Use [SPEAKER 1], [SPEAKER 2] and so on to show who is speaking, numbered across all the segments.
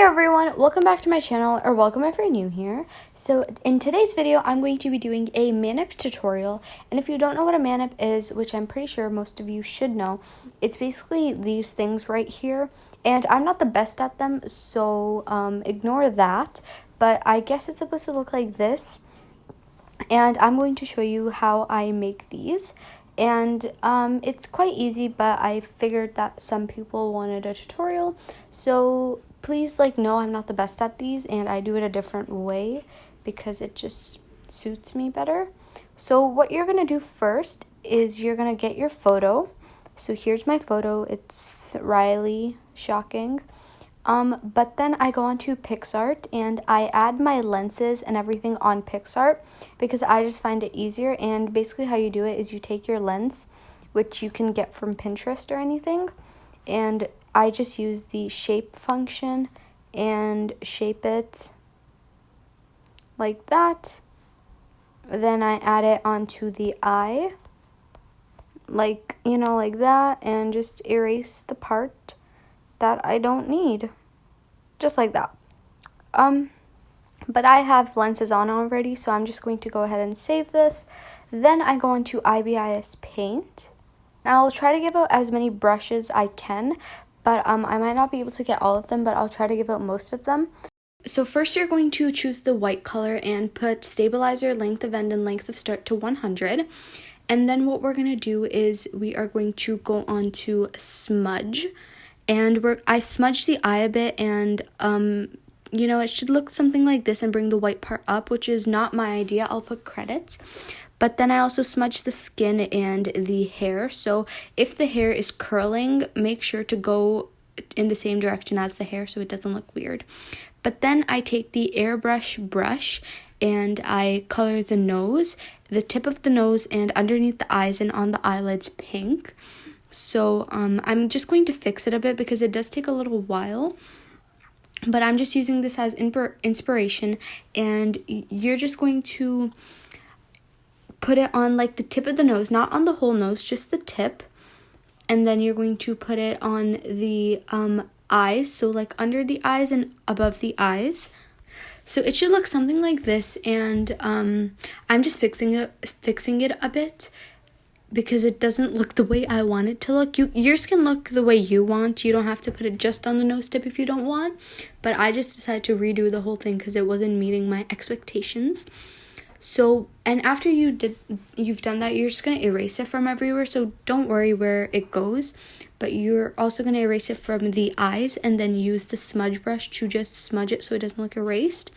[SPEAKER 1] everyone, welcome back to my channel, or welcome if you're new here. So in today's video, I'm going to be doing a Manip tutorial, and if you don't know what a Manip is, which I'm pretty sure most of you should know, it's basically these things right here, and I'm not the best at them, so ignore that, but I guess it's supposed to look like this, and I'm going to show you how I make these. And it's quite easy, but I figured that some people wanted a tutorial, so please know I'm not the best at these, and I do it a different way because it just suits me better. So what you're gonna do first is you're gonna get your photo. So here's my photo. It's Riley, shocking. But then I go on to PixArt and I add my lenses and everything on PixArt because I just find it easier. And basically how you do it is you take your lens, which you can get from Pinterest or anything, and I just use the shape function and shape it like that. Then I add it onto the eye, like that, and just erase the part that I don't need, just like that. But I have lenses on already, so I'm just going to go ahead and save this. Then I go into IBIS Paint. Now I'll try to give out as many brushes I can, but I might not be able to get all of them, but I'll try to give out most of them. So first you're going to choose the white color and put stabilizer, length of end, and length of start to 100. And then what we're going to do is we are going to go on to smudge. And I smudge the eye a bit, and it should look something like this and bring the white part up, which is not my idea. I'll put credits. But then I also smudge the skin and the hair. So if the hair is curling, make sure to go in the same direction as the hair so it doesn't look weird. But then I take the airbrush brush and I color the nose, the tip of the nose, and underneath the eyes and on the eyelids pink. So I'm just going to fix it a bit because it does take a little while, but I'm just using this as inspiration, and you're just going to put it on the tip of the nose, not on the whole nose, just the tip, and then you're going to put it on the eyes, so under the eyes and above the eyes. So it should look something like this, and I'm just fixing it a bit because it doesn't look the way I want it to look. Yours can look the way you want. You don't have to put it just on the nose tip if you don't want. But I just decided to redo the whole thing because it wasn't meeting my expectations. So, and after you've done that, you're just going to erase it from everywhere. So don't worry where it goes. But you're also going to erase it from the eyes and then use the smudge brush to just smudge it so it doesn't look erased.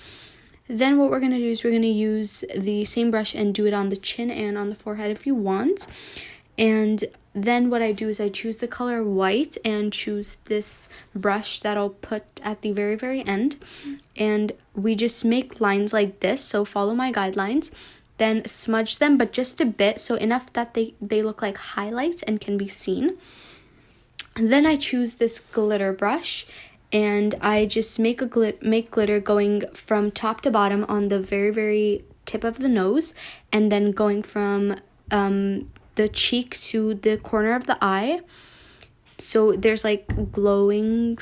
[SPEAKER 1] Then what we're going to do is we're going to use the same brush and do it on the chin and on the forehead if you want. And then what I do is I choose the color white and choose this brush that I'll put at the very, very end. And we just make lines like this, so follow my guidelines. Then smudge them, but just a bit, so enough that they look like highlights and can be seen. And then I choose this glitter brush, and I just make glitter going from top to bottom on the very, very tip of the nose, and then going from the cheek to the corner of the eye. So there's glowing,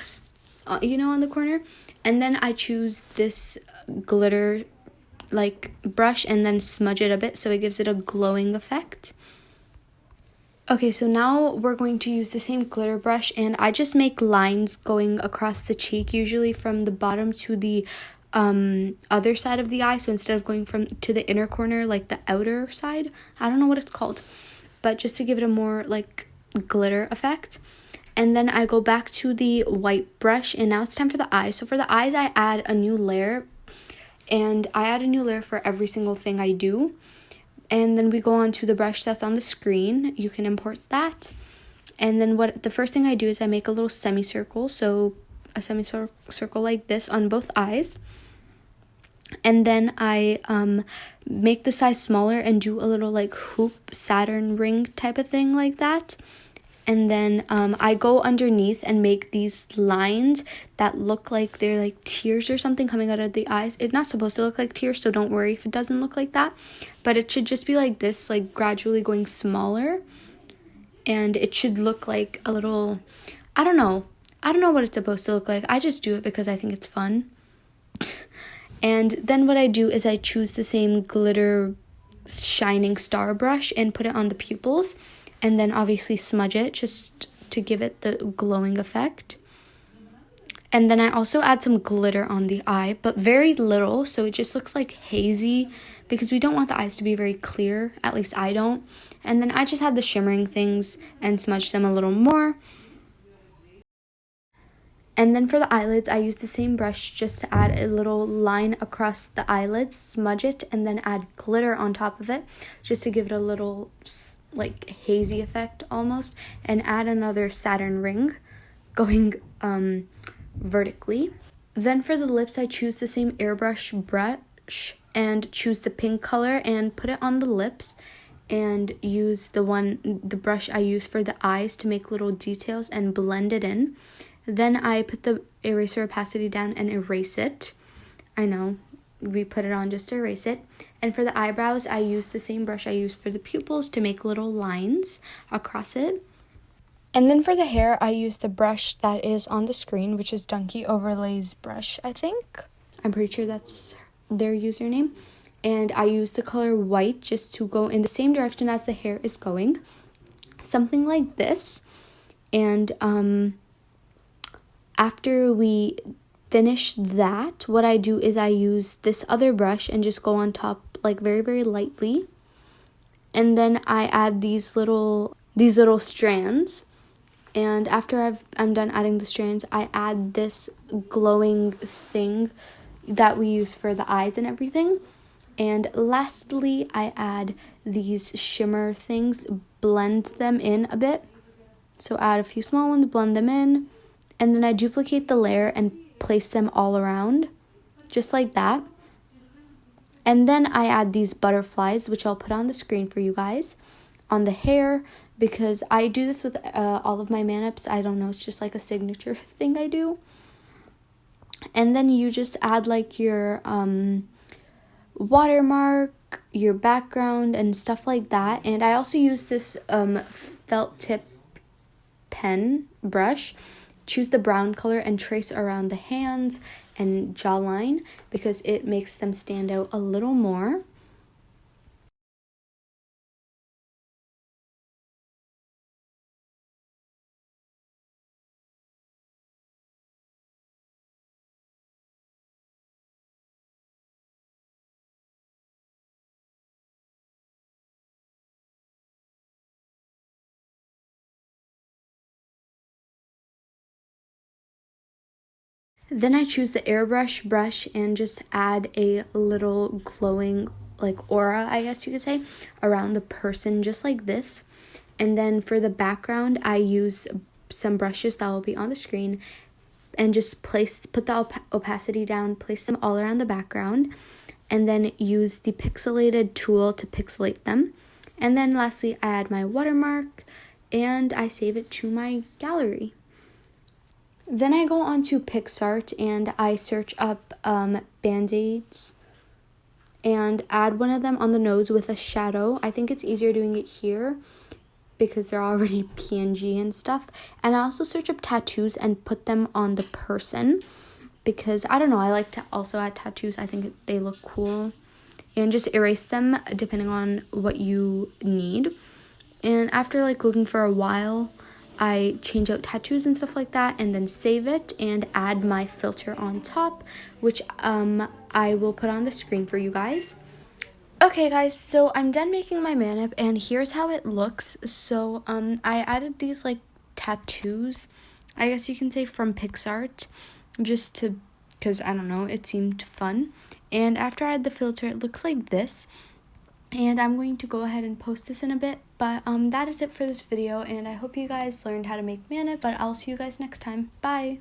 [SPEAKER 1] on the corner. And then I choose this glitter brush and then smudge it a bit so it gives it a glowing effect. Okay, so now we're going to use the same glitter brush, and I just make lines going across the cheek, usually from the bottom to the other side of the eye. So instead of going to the inner corner, the outer side, I don't know what it's called, but just to give it a more glitter effect. And then I go back to the white brush, and now it's time for the eyes. So for the eyes, I add a new layer, and I add a new layer for every single thing I do. And then we go on to the brush that's on the screen. You can import that. And then the first thing I do is I make a little semicircle. So a semicircle like this on both eyes. And then I make the size smaller and do a little hoop Saturn ring type of thing like that. And then I go underneath and make these lines that look like they're tears or something coming out of the eyes. It's not supposed to look like tears, so don't worry if it doesn't look like that. But it should just be like this, gradually going smaller. And it should look like a little, I don't know. I don't know what it's supposed to look like. I just do it because I think it's fun. And then what I do is I choose the same glitter shining star brush and put it on the pupils, and then obviously smudge it just to give it the glowing effect. And then I also add some glitter on the eye, but very little, so it just looks like hazy because we don't want the eyes to be very clear, at least I don't. And then I just add the shimmering things and smudge them a little more. And then for the eyelids, I use the same brush just to add a little line across the eyelids, smudge it, and then add glitter on top of it just to give it a little like hazy effect almost, and add another Saturn ring going vertically. Then for the lips, I choose the same airbrush brush and choose the pink color and put it on the lips, and use the brush I use for the eyes to make little details and blend it in. Then I put the eraser opacity down and erase it. I know, we put it on just to erase it. And for the eyebrows, I use the same brush I used for the pupils to make little lines across it. And then for the hair, I use the brush that is on the screen, which is Donkey Overlays brush, I think. I'm pretty sure that's their username. And I use the color white just to go in the same direction as the hair is going. Something like this. And after we finish that, what I do is I use this other brush and just go on top like very, very lightly. And then I add these little strands. And after I'm done adding the strands, I add this glowing thing that we use for the eyes and everything. And lastly, I add these shimmer things, blend them in a bit. So add a few small ones, blend them in. And then I duplicate the layer and place them all around, just like that. And then I add these butterflies, which I'll put on the screen for you guys, on the hair, because I do this with all of my Manips. I don't know, it's just like a signature thing I do. And then you just add like your watermark, your background, and stuff like that. And I also use this felt tip pen brush. Choose the brown color and trace around the hands and jawline because it makes them stand out a little more. Then I choose the airbrush brush and just add a little glowing like aura, I guess you could say, around the person, just like this. And then for the background, I use some brushes that will be on the screen and just put the opacity down, place them all around the background, and then use the pixelated tool to pixelate them. And then lastly, I add my watermark and I save it to my gallery. Then I go on to PixArt and I search up band-aids and add one of them on the nose with a shadow. I think it's easier doing it here because they're already PNG and stuff. And I also search up tattoos and put them on the person because, I don't know, I like to also add tattoos. I think they look cool. And just erase them depending on what you need. And after like looking for a while, I change out tattoos and stuff like that and then save it and add my filter on top, which I will put on the screen for you guys. Okay guys, so I'm done making my Manip and here's how it looks. So I added these like tattoos, I guess you can say, from PixArt, just to, because I don't know, it seemed fun. And after I add the filter, it looks like this. And I'm going to go ahead and post this in a bit. But that is it for this video. And I hope you guys learned how to make Manip. But I'll see you guys next time. Bye!